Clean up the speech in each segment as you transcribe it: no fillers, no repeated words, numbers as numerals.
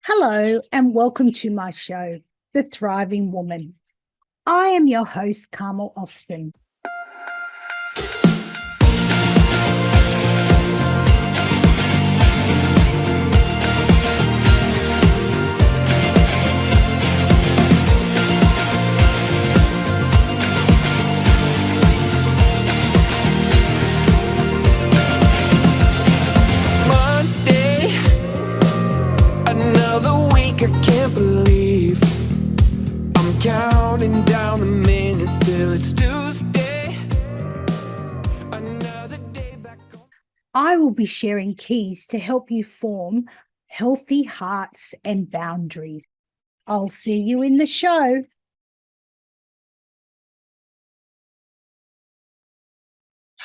Hello, and welcome to my show, The Thriving Woman. I am your host, Carmel Austin. Monday, another week, I can't believe I'm counting down the minutes till it's Tuesday. Another day back on. I will be sharing keys to help you form healthy hearts and boundaries. I'll see you in the show.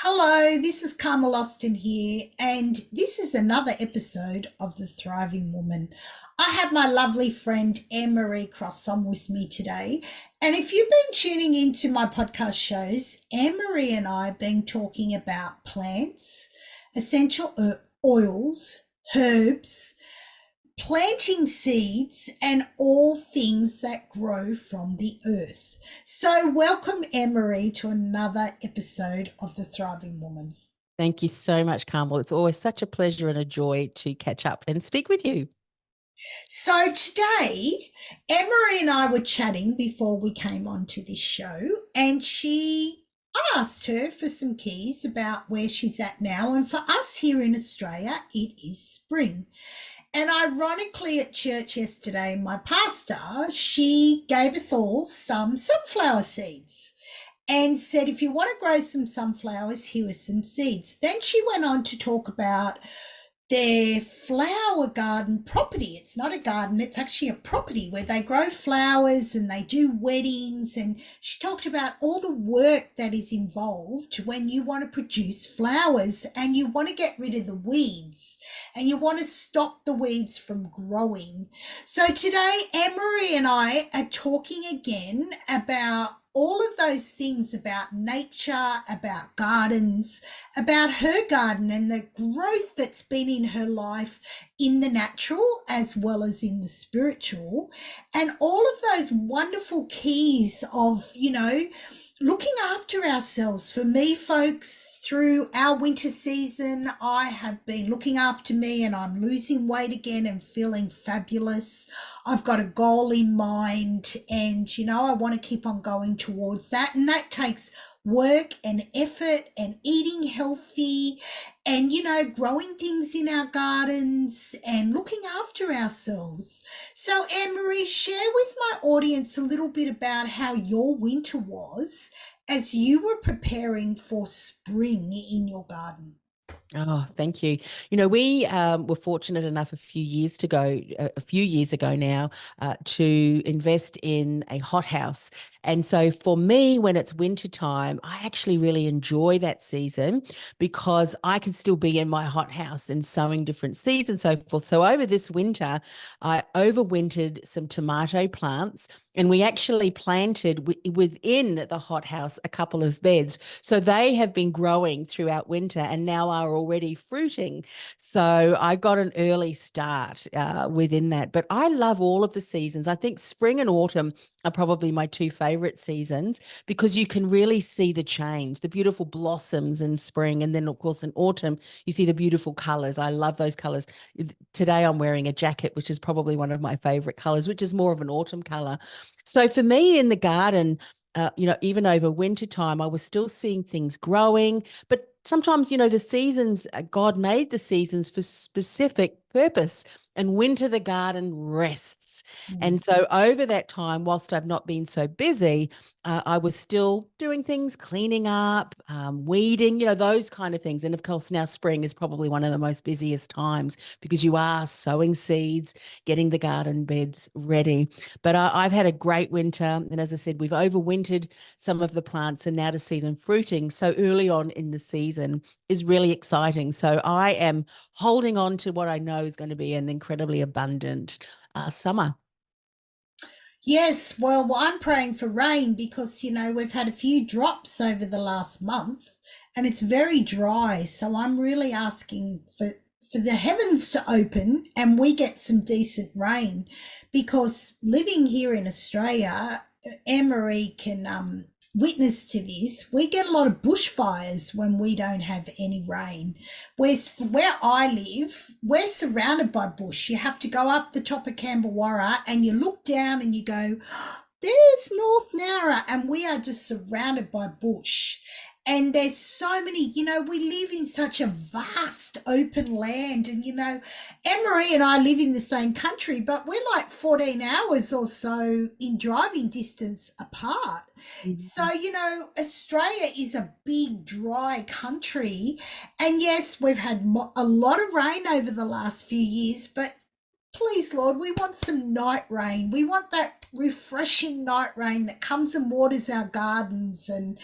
Hello, this is Carmel Austin here, and this is another episode of The Thriving Woman. I have my lovely friend Annemarie Cross on with me today. And if you've been tuning into my podcast shows, Annemarie and I have been talking about plants, essential oils, herbs, planting seeds, and all things that grow from the earth. So welcome, Annemarie, to another episode of The Thriving Woman. Thank you so much, Carmel. It's always such a pleasure and a joy to catch up and speak with you. So today, Annemarie and I were chatting before we came on to this show, and I asked her for some keys about where she's at now. And for us here in Australia, it is spring. And ironically, at church yesterday, my pastor, she gave us all some sunflower seeds and said, if you want to grow some sunflowers, here are some seeds. Then she went on to talk about their flower garden property. It's not a garden, it's actually a property where they grow flowers and they do weddings. And she talked about all the work that is involved when you want to produce flowers and you want to get rid of the weeds and you want to stop the weeds from growing. So today, Annemarie and I are talking again about all of those things about nature, about gardens, about her garden and the growth that's been in her life in the natural as well as in the spiritual, and all of those wonderful keys of, looking after ourselves. For me, folks, through our winter season, I have been looking after me and I'm losing weight again and feeling fabulous. I've got a goal in mind and, I want to keep on going towards that. And that takes work and effort and eating healthy and, growing things in our gardens and looking after ourselves. So, Annemarie, share with my audience a little bit about how your winter was as you were preparing for spring in your garden. Oh, thank you. We were fortunate enough a few years ago now, to invest in a hothouse. And so for me, when it's winter time, I actually really enjoy that season because I can still be in my hothouse and sowing different seeds and so forth. So over this winter, I overwintered some tomato plants and we actually planted within the hothouse a couple of beds. So they have been growing throughout winter and now are already fruiting. So I got an early start within that. But I love all of the seasons. I think spring and autumn are probably my two favorite seasons because you can really see the change, the beautiful blossoms in spring. And then, of course, in autumn, you see the beautiful colors. I love those colors. Today, I'm wearing a jacket, which is probably one of my favorite colors, which is more of an autumn color. So for me in the garden, even over winter time, I was still seeing things growing, but sometimes, the seasons, God made the seasons for specific purpose, and winter the garden rests. And so over that time, whilst I've not been so busy, I was still doing things, cleaning up, weeding, those kind of things. And of course, now spring is probably one of the most busiest times because you are sowing seeds, getting the garden beds ready. But I've had a great winter. And as I said, we've overwintered some of the plants and now to see them fruiting so early on in the season is really exciting. So I am holding on to what I know is going to be an incredibly abundant summer. Yes, well, I'm praying for rain because, we've had a few drops over the last month and it's very dry. So I'm really asking for the heavens to open and we get some decent rain, because living here in Australia, Anne-Marie can witness to this. We get a lot of bushfires when we don't have any rain. Where I live, we're surrounded by bush. You have to go up the top of Camberwarra and you look down and you go, there's North Nowra, and we are just surrounded by bush. And there's so many, we live in such a vast open land. And, Anne-Marie and I live in the same country, but we're like 14 hours or so in driving distance apart. So, Australia is a big, dry country. And yes, we've had a lot of rain over the last few years, but please, Lord, we want some night rain. We want that refreshing night rain that comes and waters our gardens, and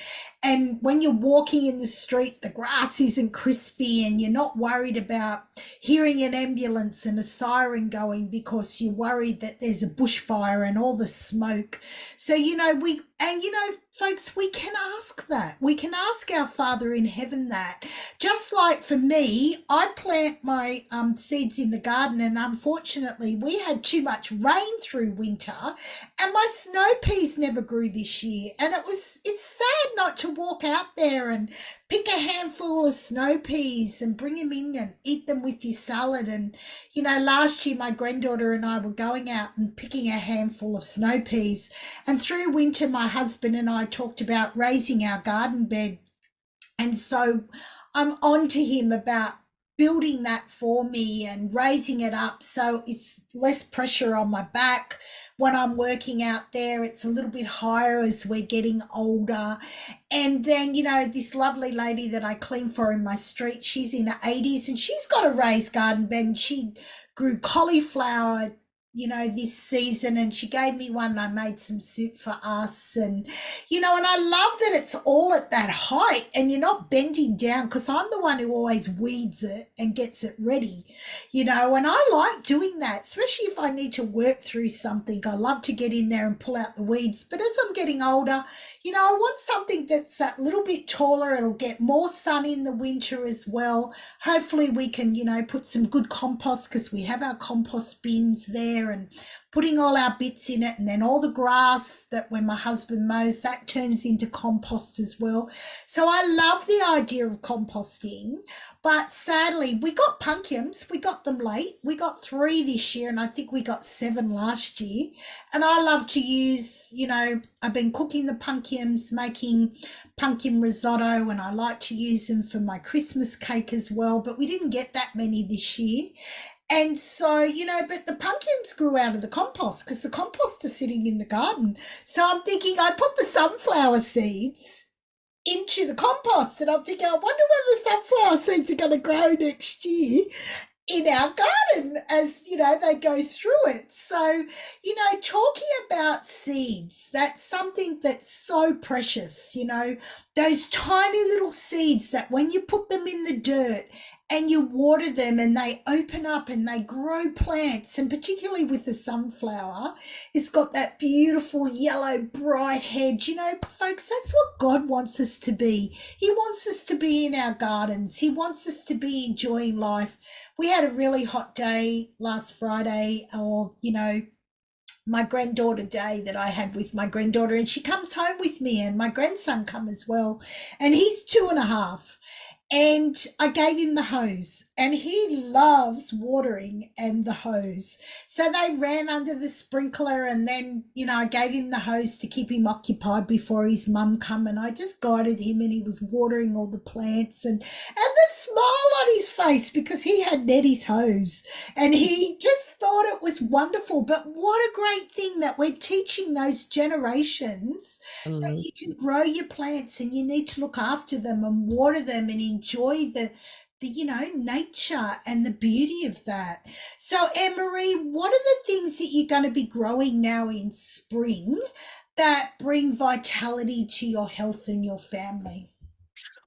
when you're walking in the street, the grass isn't crispy and you're not worried about hearing an ambulance and a siren going because you're worried that there's a bushfire and all the smoke. So folks, we can ask that. We can ask our Father in heaven that. Just like for me, I plant my seeds in the garden, and unfortunately we had too much rain through winter and my snow peas never grew this year. And it's sad not to walk out there and pick a handful of snow peas and bring them in and eat them with your salad. And, last year my granddaughter and I were going out and picking a handful of snow peas. And through winter, my husband and I talked about raising our garden bed. And so I'm on to him about building that for me and raising it up so it's less pressure on my back when I'm working out there. It's a little bit higher as we're getting older. And then, this lovely lady that I clean for in my street, she's in her 80s and she's got a raised garden bed, and she grew cauliflower this season, and she gave me one and I made some soup for us. And, and I love that it's all at that height and you're not bending down, because I'm the one who always weeds it and gets it ready, and I like doing that, especially if I need to work through something. I love to get in there and pull out the weeds. But as I'm getting older, I want something that's that little bit taller. It'll get more sun in the winter as well. Hopefully we can, put some good compost, because we have our compost bins there, and putting all our bits in it, and then all the grass that when my husband mows, that turns into compost as well. So I love the idea of composting. But sadly, we got pumpkins. We got them late. We got 3 this year, and I think we got 7 last year. And I love to use, I've been cooking the pumpkins, making pumpkin risotto, and I like to use them for my Christmas cake as well. But we didn't get that many this year. And so, but the pumpkins grew out of the compost, because the compost is sitting in the garden. So I'm thinking I put the sunflower seeds into the compost, and I'm thinking, I wonder whether the sunflower seeds are going to grow next year in our garden as, they go through it. So, talking about seeds, that's something that's so precious, those tiny little seeds that when you put them in the dirt and you water them and they open up and they grow plants, and particularly with the sunflower, it's got that beautiful yellow bright head. Folks, that's what God wants us to be. He wants us to be in our gardens. He wants us to be enjoying life. We had a really hot day last Friday, or, my granddaughter day that I had with my granddaughter, and she comes home with me, and my grandson come as well, and he's 2.5. And I gave him the hose, and he loves watering and the hose. So they ran under the sprinkler, and then, I gave him the hose to keep him occupied before his mum come, and I just guided him, and he was watering all the plants, and the smile on his face, because he had Nettie's hose, and he just thought it was wonderful. But what a great thing that we're teaching those generations that you can grow your plants and you need to look after them and water them and enjoy the nature and the beauty of that. So Anne-Marie, what are the things that you're going to be growing now in spring that bring vitality to your health and your family?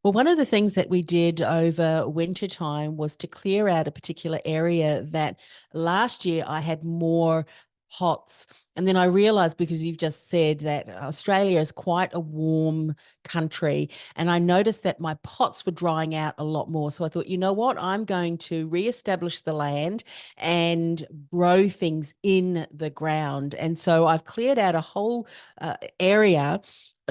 Well, one of the things that we did over winter time was to clear out a particular area that last year I had more pots. And then I realized, because you've just said that Australia is quite a warm country, and I noticed that my pots were drying out a lot more. So I thought, you know what, I'm going to reestablish the land and grow things in the ground. And so I've cleared out a whole area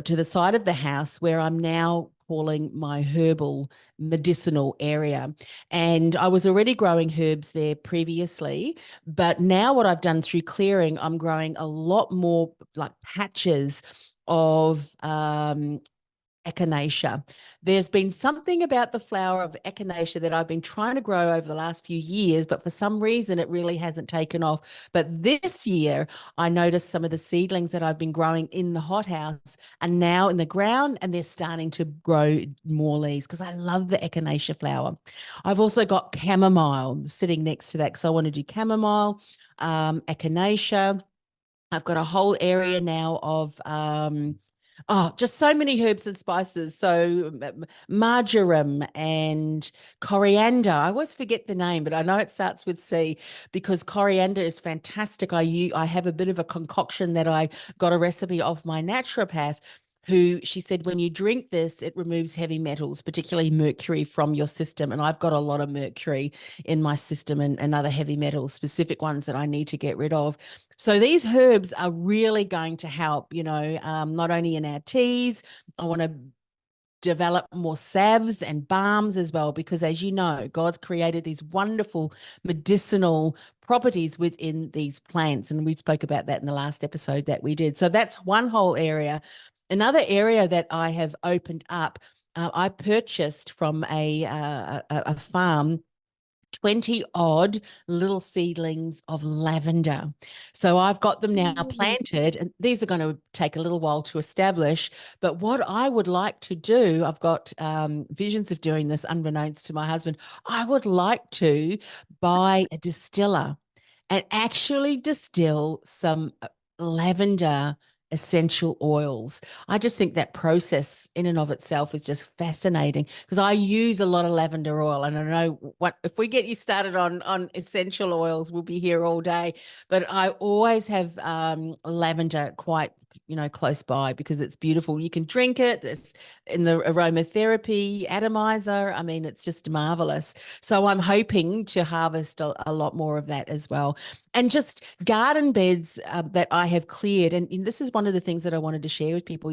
to the side of the house where I'm now calling my herbal medicinal area. And I was already growing herbs there previously, but now what I've done through clearing, I'm growing a lot more like patches of echinacea. There's been something about the flower of echinacea that I've been trying to grow over the last few years, but for some reason it really hasn't taken off. But this year, I noticed some of the seedlings that I've been growing in the hothouse are now in the ground, and they're starting to grow more leaves because I love the echinacea flower. I've also got chamomile sitting next to that because I want to do chamomile, echinacea. I've got a whole area now of just so many herbs and spices. So marjoram and coriander. I always forget the name, but I know it starts with C, because coriander is fantastic. I have a bit of a concoction that I got a recipe of my naturopath, who she said, when you drink this, it removes heavy metals, particularly mercury, from your system. And I've got a lot of mercury in my system, and other heavy metals, specific ones that I need to get rid of. So these herbs are really going to help, not only in our teas. I want to develop more salves and balms as well, because as you know, God's created these wonderful medicinal properties within these plants. And we spoke about that in the last episode that we did. So that's one whole area. Another area that I have opened up, I purchased from a farm 20 odd little seedlings of lavender. So I've got them now planted, and these are going to take a little while to establish. But what I would like to do, I've got visions of doing this unbeknownst to my husband. I would like to buy a distiller and actually distill some lavender essential oils. I just think that process in and of itself is just fascinating, because I use a lot of lavender oil, and I know if we get you started on essential oils, we'll be here all day. But I always have lavender quite close by, because it's beautiful. You can drink it. It's in the aromatherapy atomizer. I mean, it's just marvelous. So I'm hoping to harvest a lot more of that as well. And just garden beds that I have cleared. And this is one of the things that I wanted to share with people.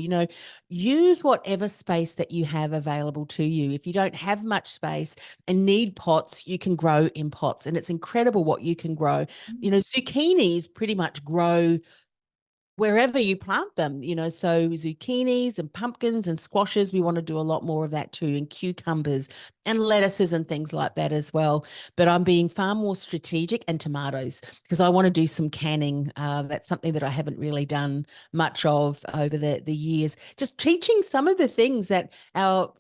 Use whatever space that you have available to you. If you don't have much space and need pots, you can grow in pots. And it's incredible what you can grow. Zucchinis pretty much grow wherever you plant them, so zucchinis and pumpkins and squashes, we want to do a lot more of that too, and cucumbers and lettuces and things like that as well. But I'm being far more strategic, and tomatoes, because I want to do some canning. That's something that I haven't really done much of over the years. Just teaching some of the things that our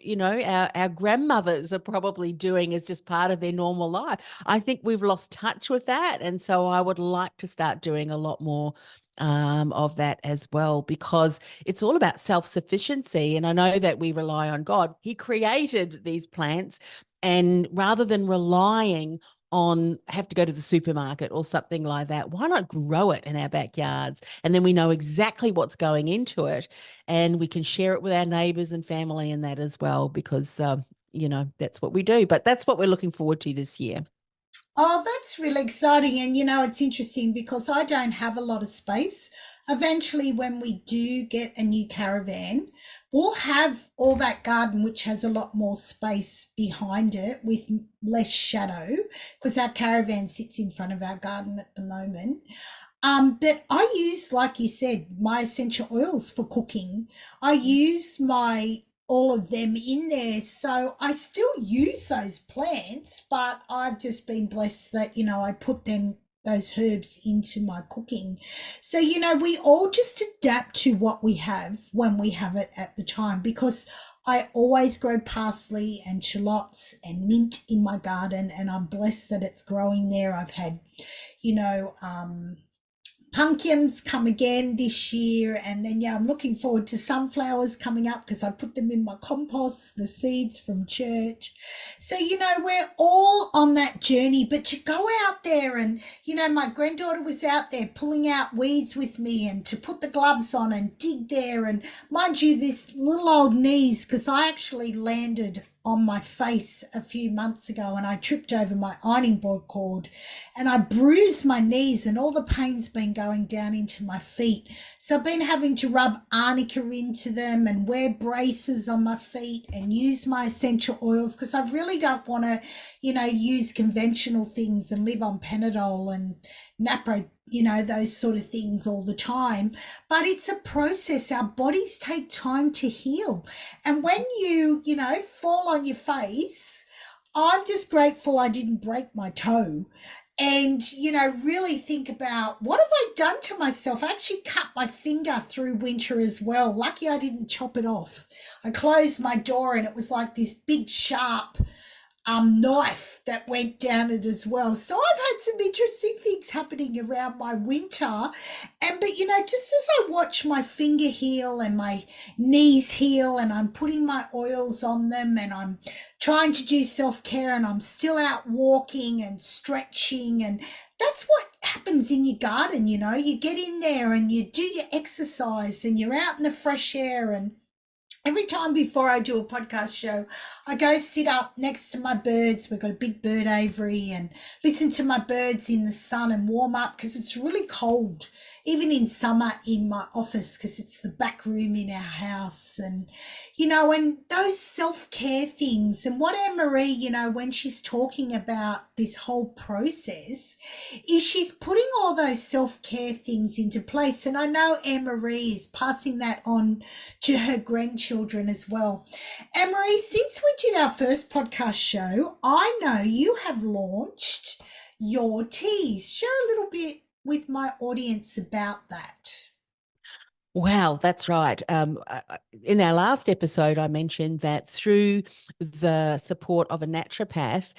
grandmothers are probably doing as just part of their normal life. I think we've lost touch with that. And so I would like to start doing a lot more of that as well, because it's all about self-sufficiency. And I know that we rely on God. He created these plants, and rather than relying on have to go to the supermarket or something like that, why not grow it in our backyards? And then we know exactly what's going into it, and we can share it with our neighbors and family and that as well, because that's what we do. But that's what we're looking forward to this year. Oh, that's really exciting. And it's interesting because I don't have a lot of space. Eventually, when we do get a new caravan, we'll have all that garden, which has a lot more space behind it with less shadow, because our caravan sits in front of our garden at the moment. But I use, like you said, my essential oils for cooking. I use all of them in there. So I still use those plants, but I've just been blessed that, I put those herbs into my cooking. So, we all just adapt to what we have when we have it at the time, because I always grow parsley and shallots and mint in my garden, and I'm blessed that it's growing there. I've had, pumpkins come again this year. And then, yeah, I'm looking forward to sunflowers coming up because I put them in my compost, the seeds from church. So, we're all on that journey, but to go out there and, my granddaughter was out there pulling out weeds with me and to put the gloves on and dig there. And mind you, this little old knees, because I actually landed on my face a few months ago and I tripped over my ironing board cord and I bruised my knees and all the pain's been going down into my feet. So I've been having to rub arnica into them and wear braces on my feet and use my essential oils because I really don't want to, use conventional things and live on Panadol and Napro, those sort of things all the time. But it's a process. Our bodies take time to heal. And when you, fall on your face, I'm just grateful I didn't break my toe. And, really think about what have I done to myself? I actually cut my finger through winter as well. Lucky I didn't chop it off. I closed my door and it was like this big sharp knife that went down it as well. So I've had some interesting things happening around my winter. But just as I watch my finger heal and my knees heal and I'm putting my oils on them and I'm trying to do self-care and I'm still out walking and stretching, and that's what happens in your garden. You get in there and you do your exercise and you're out in the fresh air. And every time before I do a podcast show, I go sit up next to my birds. We've got a big bird aviary, and listen to my birds in the sun and warm up because it's really cold, even in summer in my office because it's the back room in our house. And, and those self-care things and what Anne-Marie, when she's talking about this whole process is she's putting all those self-care things into place. And I know Anne-Marie is passing that on to her grandchildren as well. Anne-Marie, since we did our first podcast show, I know you have launched your teas. Share a little bit with my audience about that. Wow, that's right. In our last episode, I mentioned that through the support of a naturopath,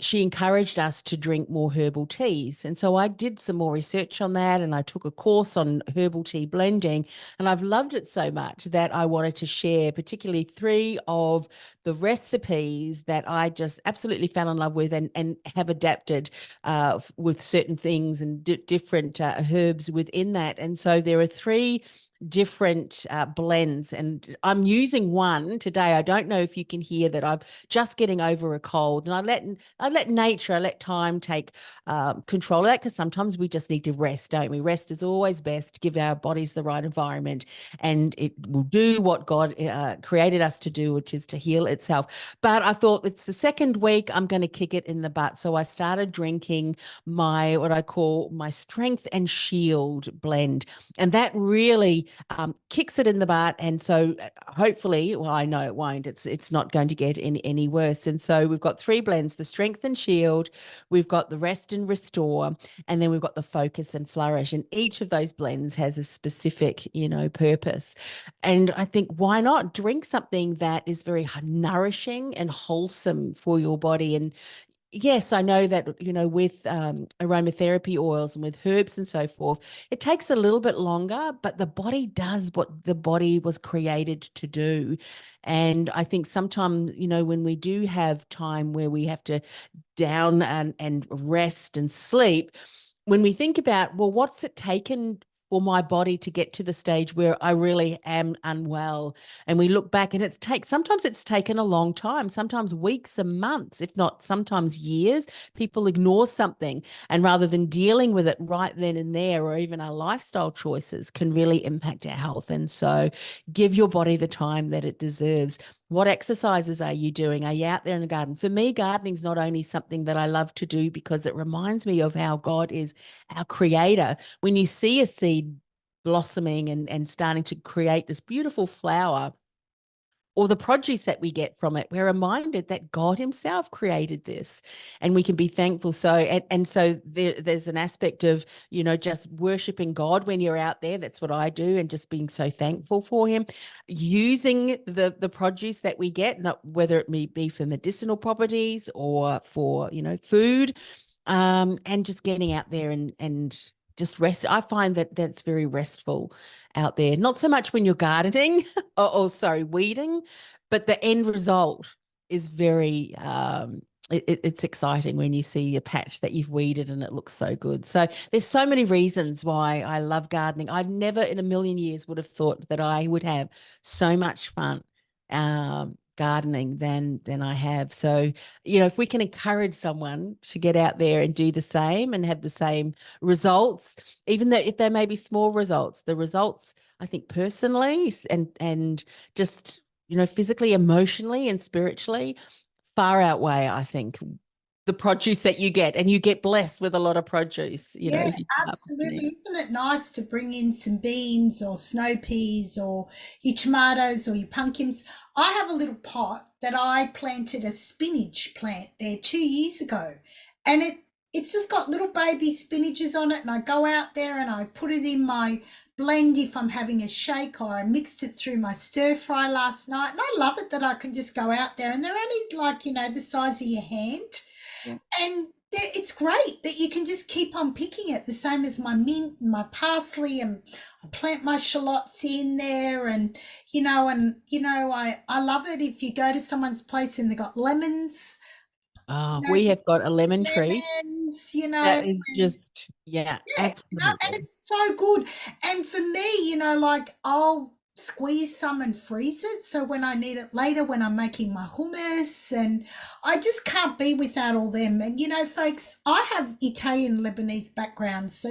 she encouraged us to drink more herbal teas. And so I did some more research on that and I took a course on herbal tea blending. And I've loved it so much that I wanted to share particularly 3 of the recipes that I just absolutely fell in love with and have adapted with certain things and different herbs within that. And so there are 3 different blends, and I'm using one today. I don't know if you can hear that I'm just getting over a cold, and I let nature, I let time take control of that, because sometimes we just need to rest, don't we? Rest is always best. Give our bodies the right environment and it will do what God created us to do, which is to heal itself. But I thought it's the second week, I'm going to kick it in the butt. So I started drinking my, what I call my Strength and Shield blend, and that really kicks it in the butt. And so hopefully, well, I know it won't, it's not going to get any worse. And so we've got 3 blends: the Strength and Shield, we've got the Rest and Restore, and then we've got the Focus and Flourish. And each of those blends has a specific, purpose. And I think, why not drink something that is very nourishing and wholesome for your body? And yes, I know that, with aromatherapy oils and with herbs and so forth, it takes a little bit longer, but the body does what the body was created to do. And I think sometimes, when we do have time where we have to down and rest and sleep, when we think about, well, what's it taken for my body to get to the stage where I really am unwell? And we look back and sometimes it's taken a long time, sometimes weeks and months, if not sometimes years. People ignore something, and rather than dealing with it right then and there, or even our lifestyle choices can really impact our health. And so give your body the time that it deserves. What exercises are you doing? Are you out there in the garden? For me, gardening is not only something that I love to do because it reminds me of how God is our creator. When you see a seed blossoming and starting to create this beautiful flower, or the produce that we get from it, we're reminded that God himself created this, and we can be thankful. So, and so there's an aspect of, just worshiping God when you're out there. That's what I do, and just being so thankful for him, using the produce that we get, not whether it may be for medicinal properties or for, food, and just getting out there and just rest. I find that that's very restful out there. Not so much when you're gardening or sorry, weeding, but the end result is very it's exciting when you see a patch that you've weeded and it looks so good. So there's so many reasons why I love gardening. I never in a million years would have thought that I would have so much fun gardening than I have. So, if we can encourage someone to get out there and do the same and have the same results, even though if they may be small results, the results I think personally and just physically, emotionally, and spiritually far outweigh, I think, the produce that you get, and you get blessed with a lot of produce, Yeah, if you start putting absolutely. in. Isn't it nice to bring in some beans or snow peas or your tomatoes or your pumpkins? I have a little pot that I planted a spinach plant there 2 years ago, and it's just got little baby spinaches on it. And I go out there and I put it in my blend if I'm having a shake, or I mixed it through my stir fry last night. And I love it that I can just go out there and they're only like, the size of your hand. Yeah. And it's great that you can just keep on picking it, the same as my mint and my parsley, and I plant my shallots in there, and I love it if you go to someone's place and they got lemons, Oh, we just have got a lemon tree lemons, that is just, yeah, yeah, and absolutely. it's so good. And for me, like I'll squeeze some and freeze it. So when I need it later, when I'm making my hummus, and I just can't be without all them. And, folks, I have Italian Lebanese background. So,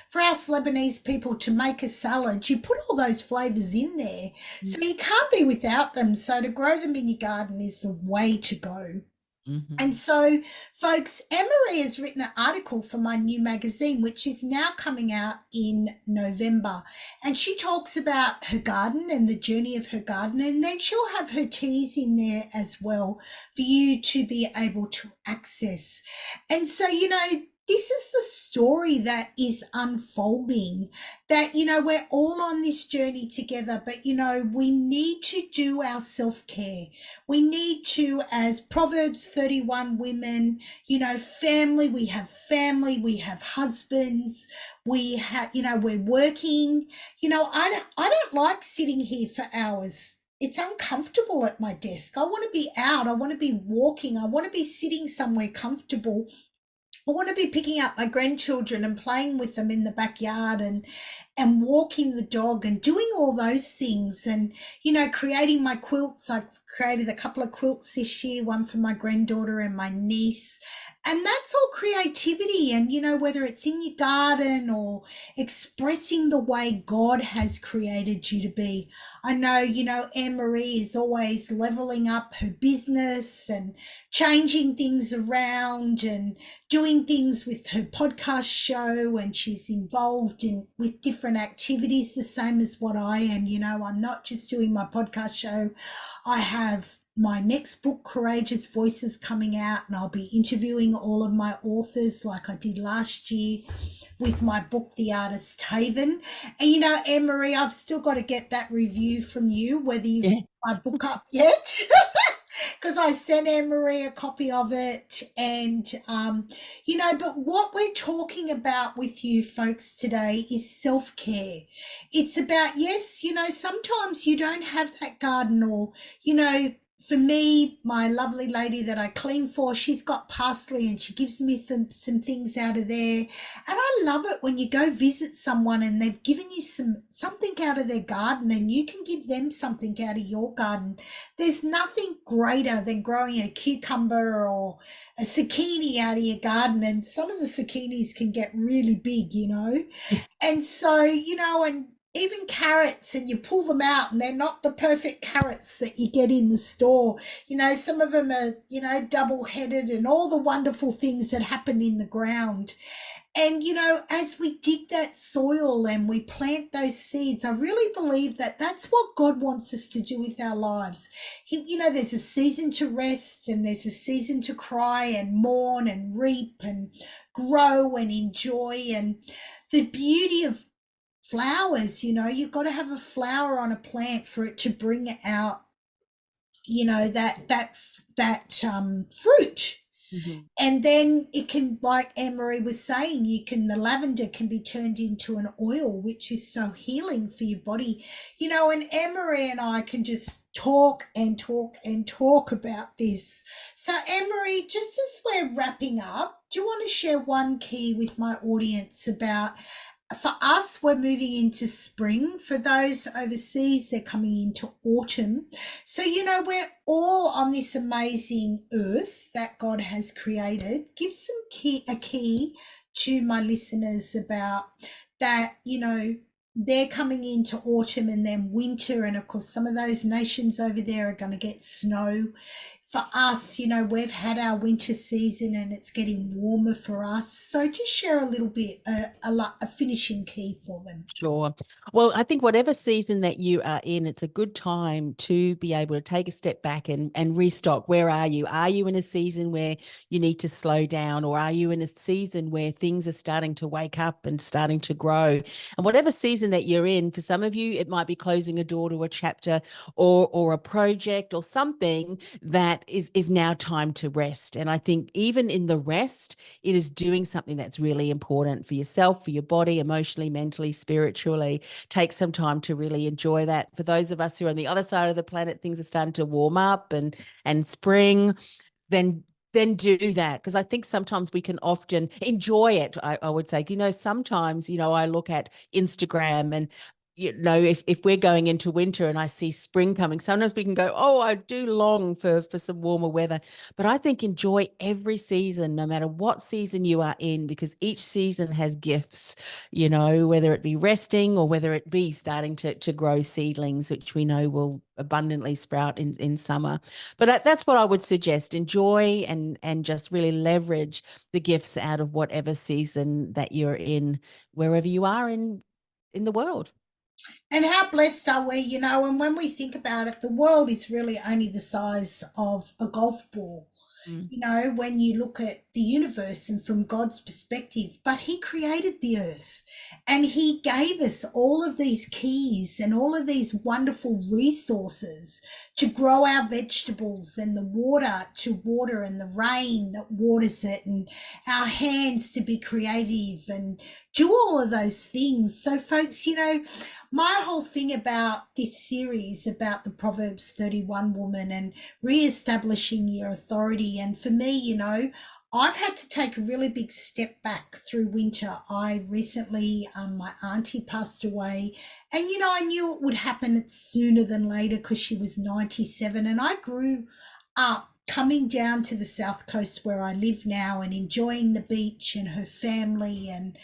for us Lebanese people to make a salad, you put all those flavors in there. So you can't be without them. So to grow them in your garden is the way to go. Mm-hmm. And so, folks, Emery has written an article for my new magazine, which is now coming out in November. And she talks about her garden and the journey of her garden. And then she'll have her teas in there as well for you to be able to access. And so, this is the story that is unfolding, that, we're all on this journey together, but, we need to do our self-care. We need to, as Proverbs 31 women, family, we have husbands, we have, we're working. I don't like sitting here for hours. It's uncomfortable at my desk. I want to be out. I want to be walking. I want to be sitting somewhere comfortable. I want to be picking up my grandchildren and playing with them in the backyard, and walking the dog and doing all those things, and creating my quilts. I've created a couple of quilts this year, one for my granddaughter and my niece. And that's all creativity. And whether it's in your garden or expressing the way God has created you to be. I know, Anne-Marie is always leveling up her business and changing things around and doing things with her podcast show, and she's involved with different activities, the same as what I am. I'm not just doing my podcast show. I have my next book, Courageous Voices, coming out, and I'll be interviewing all of my authors like I did last year with my book, The Artist Haven. And Anne-Marie, I've still got to get that review from you, whether you've got my book up yet. Because I sent Anne-Marie a copy of it. And, but what we're talking about with you folks today is self-care. It's about, yes, sometimes you don't have that garden, or, for me, my lovely lady that I clean for, she's got parsley and she gives me some things out of there. And I love it when you go visit someone and they've given you something out of their garden, and you can give them something out of your garden. There's nothing greater than growing a cucumber or a zucchini out of your garden. And some of the zucchinis can get really big, And so, and even carrots, and you pull them out and they're not the perfect carrots that you get in the store. Some of them are, double-headed, and all the wonderful things that happen in the ground. And, as we dig that soil and we plant those seeds, I really believe that that's what God wants us to do with our lives. There's a season to rest, and there's a season to cry and mourn and reap and grow and enjoy. And the beauty of flowers, you've got to have a flower on a plant for it to bring out, that fruit. Mhm. And then it can, like Anne-Marie was saying, the lavender can be turned into an oil, which is so healing for your body. And Anne-Marie and I can just talk and talk and talk about this. So Anne-Marie, just as we're wrapping up, do you want to share one key with my audience about, for us, we're moving into spring. For those overseas, they're coming into autumn. So, we're all on this amazing earth that God has created. Give a key to my listeners about that, they're coming into autumn and then winter. And of course, some of those nations over there are going to get snow. For us, we've had our winter season and it's getting warmer for us. So just share a little bit, a finishing key for them. Sure. Well, I think whatever season that you are in, it's a good time to be able to take a step back and restock. Where are you? Are you in a season where you need to slow down, or are you in a season where things are starting to wake up and starting to grow? And whatever season that you're in, for some of you, it might be closing a door to a chapter or a project or something that is now time to rest. And I think even in the rest, it is doing something that's really important for yourself, for your body, emotionally, mentally, spiritually. Take some time to really enjoy that. For those of us who are on the other side of the planet, things are starting to warm up and spring, then do that, because I think sometimes we can often enjoy it. I would say, sometimes, I look at Instagram and if we're going into winter and I see spring coming, sometimes we can go, oh, I do long for some warmer weather. But I think enjoy every season, no matter what season you are in, because each season has gifts, whether it be resting or whether it be starting to grow seedlings, which we know will abundantly sprout in summer. But that's what I would suggest. Enjoy and just really leverage the gifts out of whatever season that you're in, wherever you are in the world. And how blessed are we, and when we think about it, the world is really only the size of a golf ball. Mm. When you look at the universe and from God's perspective, but He created the earth and He gave us all of these keys and all of these wonderful resources to grow our vegetables, and the water to water, and the rain that waters it, and our hands to be creative and do all of those things. So, folks, my whole thing about this series about the Proverbs 31 woman and re-establishing your authority, and for me, I've had to take a really big step back through winter. I recently, my auntie passed away, and I knew it would happen sooner than later because she was 97, and I grew up coming down to the south coast where I live now and enjoying the beach and her family and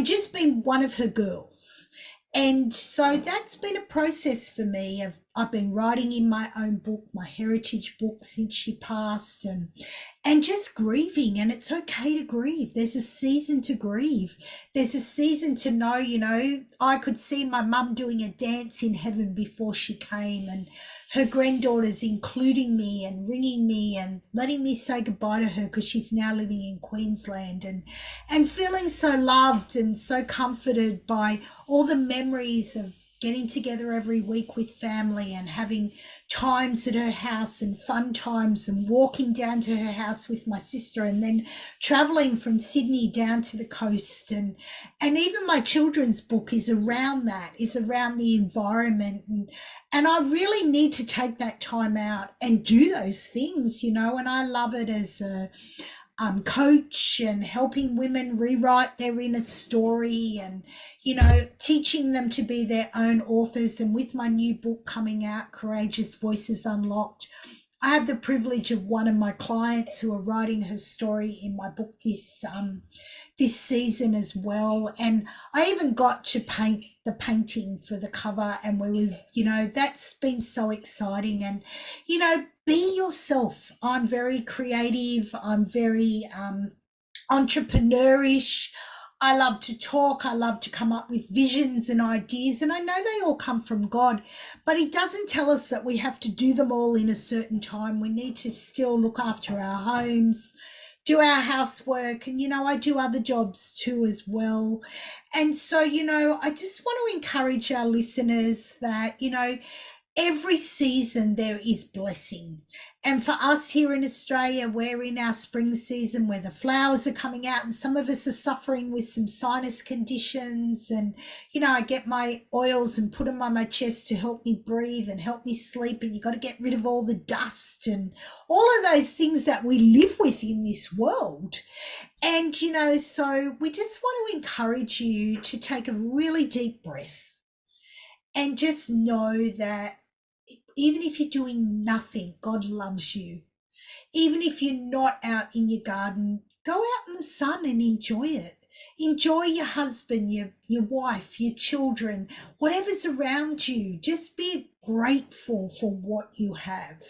just being one of her girls. And so that's been a process for me. I've been writing in my own book, my heritage book, since she passed, and just grieving. And it's okay to grieve. There's a season to grieve. There's a season to know, I could see my mum doing a dance in heaven before she came, and her granddaughters including me and ringing me and letting me say goodbye to her because she's now living in Queensland, and feeling so loved and so comforted by all the memories of getting together every week with family and having times at her house and fun times, and walking down to her house with my sister, and then traveling from Sydney down to the coast. And even my children's book is around that, is around the environment. And I really need to take that time out and do those things, and I love it as a coach and helping women rewrite their inner story, and teaching them to be their own authors. And with my new book coming out, Courageous Voices Unlocked, I have the privilege of one of my clients who are writing her story in my book this season as well. And I even got to paint the painting for the cover, and where we've, that's been so exciting. And, be yourself. I'm very creative. I'm very entrepreneurish. I love to talk. I love to come up with visions and ideas. And I know they all come from God, but He doesn't tell us that we have to do them all in a certain time. We need to still look after our homes, do our housework, and I do other jobs too as well. And so I just want to encourage our listeners that every season there is blessing. And for us here in Australia, we're in our spring season where the flowers are coming out, and some of us are suffering with some sinus conditions. And, I get my oils and put them on my chest to help me breathe and help me sleep. And you got to get rid of all the dust and all of those things that we live with in this world. And, so we just want to encourage you to take a really deep breath and just know that even if you're doing nothing, God loves you. Even if you're not out in your garden, go out in the sun and enjoy it. Enjoy your husband, your wife, your children, whatever's around you. Just be grateful for what you have.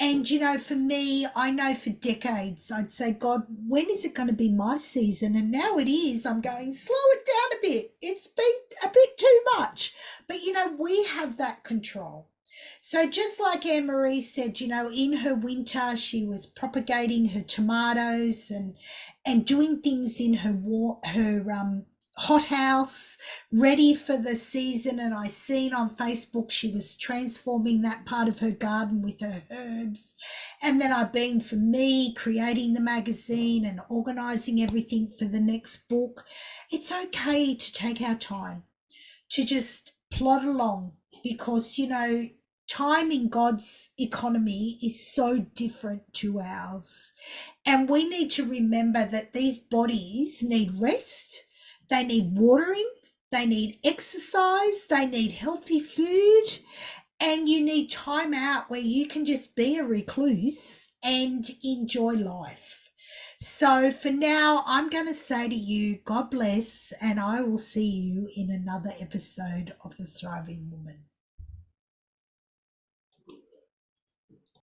And, for me, I know for decades, I'd say, God, when is it going to be my season? And now it is. I'm going, slow it down a bit. It's been a bit too much. But, we have that control. So just like Annemarie said, in her winter, she was propagating her tomatoes and doing things in her hothouse, ready for the season. And I seen on Facebook she was transforming that part of her garden with her herbs. And then I've been, for me, creating the magazine and organising everything for the next book. It's okay to take our time, to just plod along, because, time in God's economy is so different to ours. And we need to remember that these bodies need rest, they need watering, they need exercise, they need healthy food, and you need time out where you can just be a recluse and enjoy life. So for now, I'm going to say to you, God bless, and I will see you in another episode of The Thriving Woman.